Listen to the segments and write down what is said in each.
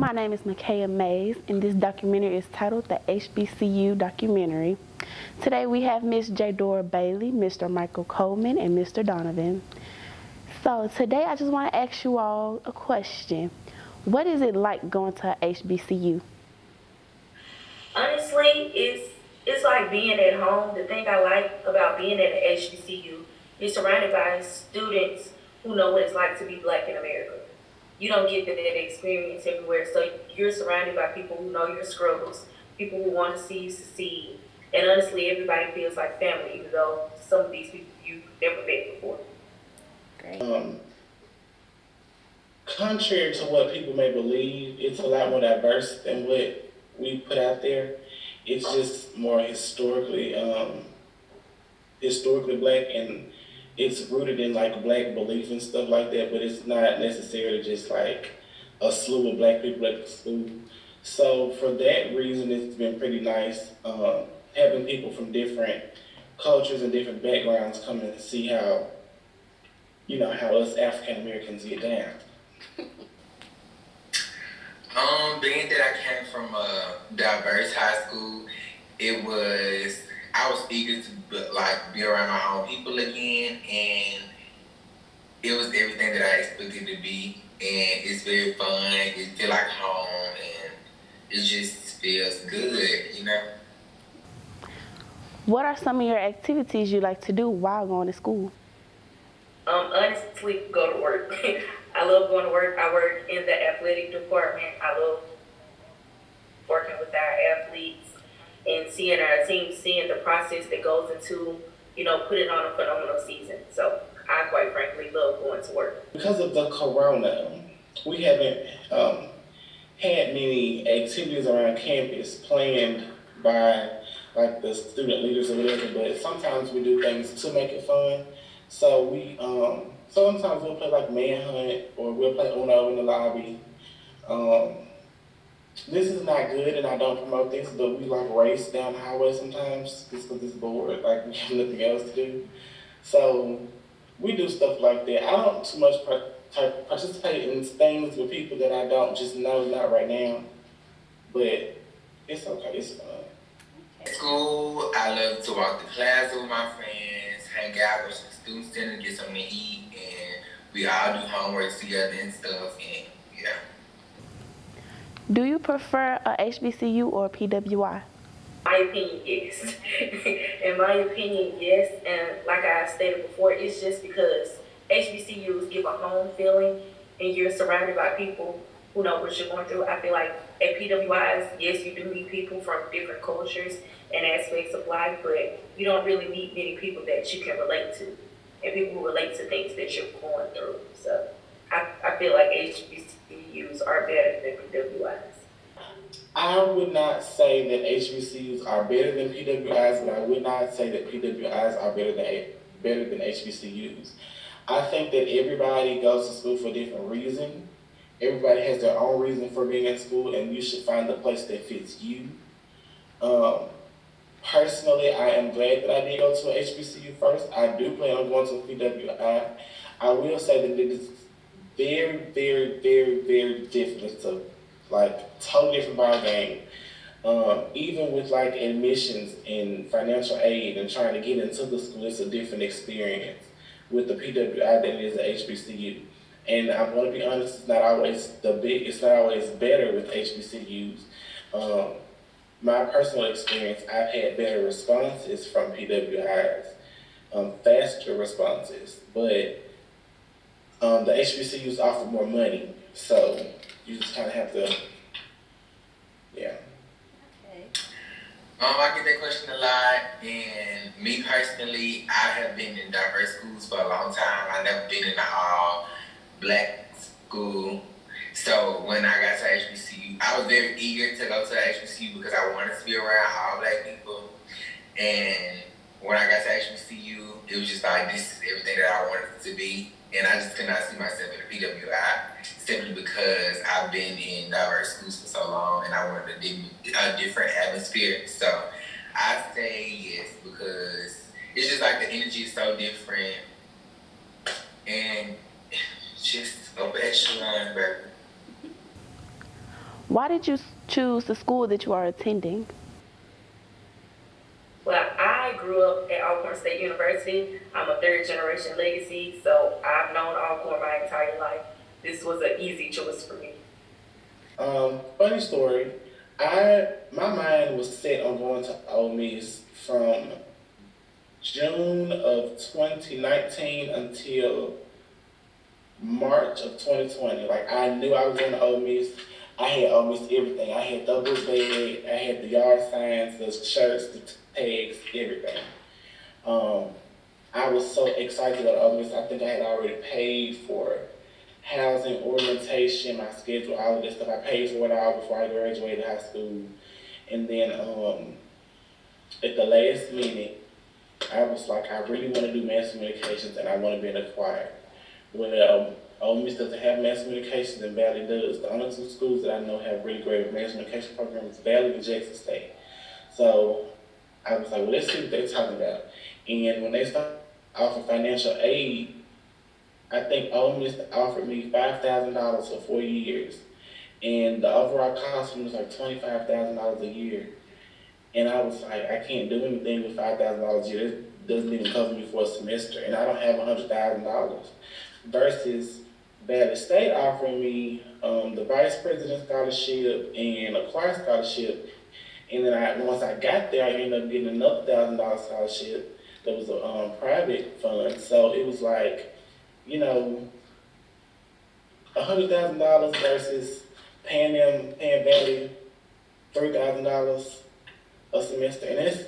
my name is Micaiah Mayes, and this documentary is titled The HBCU Documentary. Today we have Miss Jadora Bailey, Mr. Michael Coleman, and Mr. Donovan. So today I just want to ask you all a question. What is it like going to a HBCU? Honestly, it's like being at home. The thing I like about being at an HBCU, you're surrounded by students who know what it's like to be black in America. You don't get that experience everywhere. So you're surrounded by people who know your struggles, people who want to see you succeed. And honestly, everybody feels like family, even though some of these people you've never met before. Great. Contrary to what people may believe, it's a lot more diverse than what we put out there. It's just more historically black, and it's rooted in like black belief and stuff like that. But it's not necessarily just like a slew of black people at the school. So for that reason, it's been pretty nice having people from different cultures and different backgrounds come and see how how us African Americans get down. Being that I came from a diverse high school, I was eager to be around my own people again, and it was everything that I expected it to be, and it's very fun. It feels like home, and it just feels good. What are some of your activities you like to do while going to school? Honestly, go to work. I love going to work. I work in the athletic department. I love working with our athletes and seeing our team, seeing the process that goes into, putting on a phenomenal season. So I quite frankly love going to work. Because of the corona, we haven't had many activities around campus planned by like the student leaders or whatever, but sometimes we do things to make it fun. So we sometimes we'll play like manhunt or we'll play Uno in the lobby. This is not good, and I don't promote this, but we like race down the highway sometimes just because it's bored, like we have nothing else to do. So we do stuff like that. I don't too much participate in things with people that I don't just know, not right now, but it's okay, it's fun. At school, I love to walk to class with my friends, hang out with the student center, get something to eat, and we all do homework together and stuff, and yeah. Do you prefer a HBCU or PWI? My opinion, yes. In my opinion, yes. And like I stated before, it's just because HBCUs give a home feeling and you're surrounded by people who know what you're going through. I feel like at PWIs, yes, you do meet people from different cultures and aspects of life, but you don't really meet many people that you can relate to and people who relate to things that you're going through. So I feel like HBCUs are better than PWIs. I would not say that HBCUs are better than PWIs, but I would not say that PWIs are better than HBCUs. I think that everybody goes to school for a different reason. Everybody has their own reason for being at school, and you should find the place that fits you. Personally, I am glad that I did go to a HBCU first. I do plan on going to a PWI. I will say that it is very, very, very, very different. It's a totally different ball game. Even with like admissions and financial aid and trying to get into the school, it's a different experience with the PWI than it is the HBCU. And I'm going to be honest, it's not always better with HBCUs. My personal experience, I've had better responses from PWIs, faster responses, but the HBCUs offer more money, so you just kind of have to, yeah. Okay. I get that question a lot, and me personally, I have been in diverse schools for a long time. I've never been in an all-black school. So when I got to HBCU, I was very eager to go to HBCU because I wanted to be around all black people. And when I got to HBCU, it was just like, this is everything that I wanted it to be. And I just could not see myself in a PWI simply because I've been in diverse schools for so long and I wanted a different atmosphere. So I say yes because it's just like the energy is so different and just a echelon, baby. Why did you choose the school that you are attending? Well, I grew up at Alcorn State University. I'm a third generation legacy, so I've known Alcorn my entire life. This was an easy choice for me. Funny story. My mind was set on going to Ole Miss from June of 2019 until March of 2020. Like I knew I was going to Ole Miss. I had Ole Miss everything. I had the book bag, I had the yard signs, the shirts, the tags, everything. Um, I was so excited about Ole Miss. I think I had already paid for housing, orientation, my schedule, all of this stuff. I paid for it all before I graduated high school. And then at the last minute, I was like, I really want to do mass communications and I want to be in a choir. Well, Ole Miss doesn't have mass communications and Valley does. The only two schools that I know have really great mass communication programs is Valley and Jackson State. So I was like, well, let's see what they're talking about. And when they started offering financial aid, I think Ole Miss offered me $5,000 for 4 years. And the overall cost was like $25,000 a year. And I was like, I can't do anything with $5,000 a year. It doesn't even cover me for a semester. And I don't have $100,000. Versus Valley State offering me the vice president scholarship and a choir scholarship. And then once I got there, I ended up getting another $1,000 scholarship that was a private fund. So it was like, you know, $100,000 versus paying Valley $3,000 a semester, and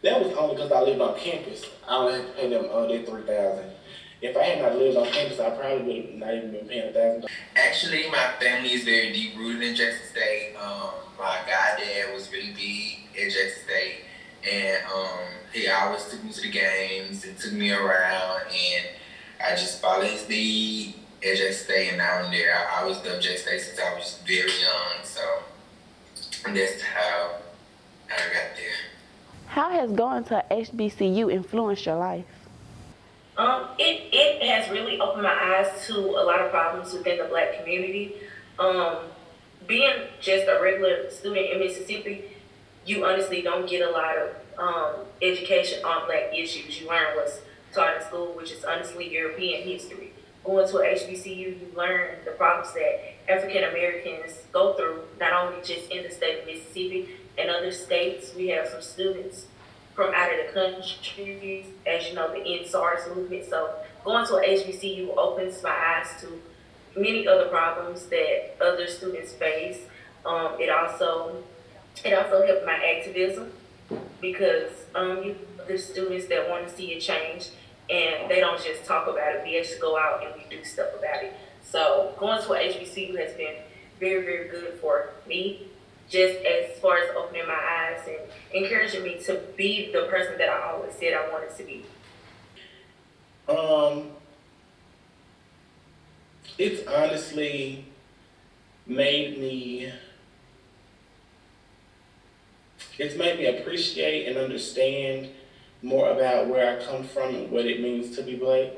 that was only because I lived on campus. I only had to pay them their $3,000. If I had not lived on campus, I probably would have not even been paying $1,000. Actually, my family is very deep rooted in Jackson State. My goddad was really big at Jackson State, and he always took me to the games and took me around, and I just followed his lead at Jackson State, and now I'm there. I always loved Jackson State since I was very young, so that's how I got there. How has going to HBCU influenced your life? It has really opened my eyes to a lot of problems within the Black community. Being just a regular student in Mississippi, you honestly don't get a lot of education on Black issues. You learn what's taught in school, which is honestly European history. Going to a HBCU, you learn the problems that African Americans go through, not only just in the state of Mississippi and other states. We have some students from out of the country, as you know, the NSARS movement. So going to a HBCU opens my eyes to many other problems that other students face. It also helped my activism because there's students that want to see a change and they don't just talk about it. We actually go out and we do stuff about it. So going to a HBCU has been very, very good for me, just as far as opening my eyes and encouraging me to be the person that I always said I wanted to be. It's honestly made me appreciate and understand more about where I come from and what it means to be Black.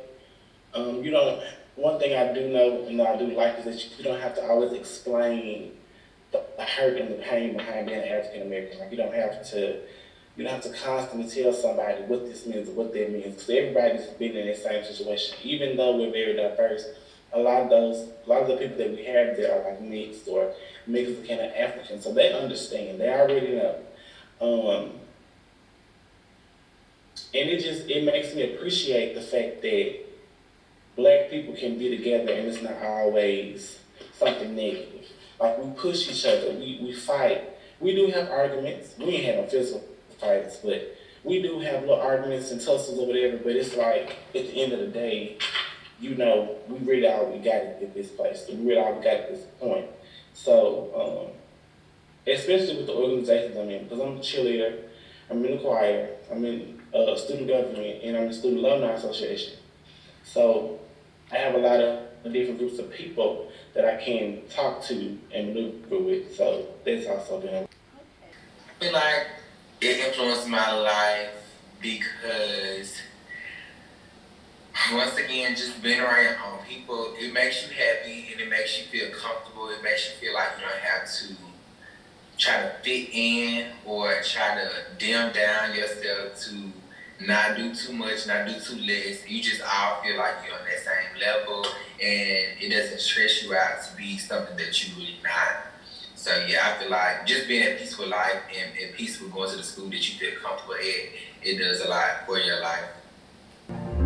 One thing I do know and I do like is that you don't have to always explain the hurt and the pain behind being African American. Like you don't have to constantly tell somebody what this means or what that means, because everybody's been in the same situation. Even though we're very diverse, a lot of the people that we have there are like mixed or Mexican and African, so they understand. They already know. And it makes me appreciate the fact that Black people can be together and it's not always something negative. Like we push each other, we fight. We do have arguments. We ain't have no physical fights, but we do have little arguments and tussles or whatever, but it's like at the end of the day, we really all we got at this place. We really all we got at this point. So, especially with the organizations I'm in, because I'm a cheerleader, I'm in the choir, I'm in student government, and I'm in Student Alumni Association. So I have a lot of different groups of people that I can talk to and maneuver with. So that's also been. I feel like it influenced my life because Once again, just being around your own people, it makes you happy and it makes you feel comfortable. It makes you feel like you don't have to try to fit in or try to dim down yourself to not do too much, not do too less. You just all feel like you're on that same level and it doesn't stress you out to be something that you really not. So yeah, I feel like just being a peaceful life and peaceful going to the school that you feel comfortable at, it does a lot for your life.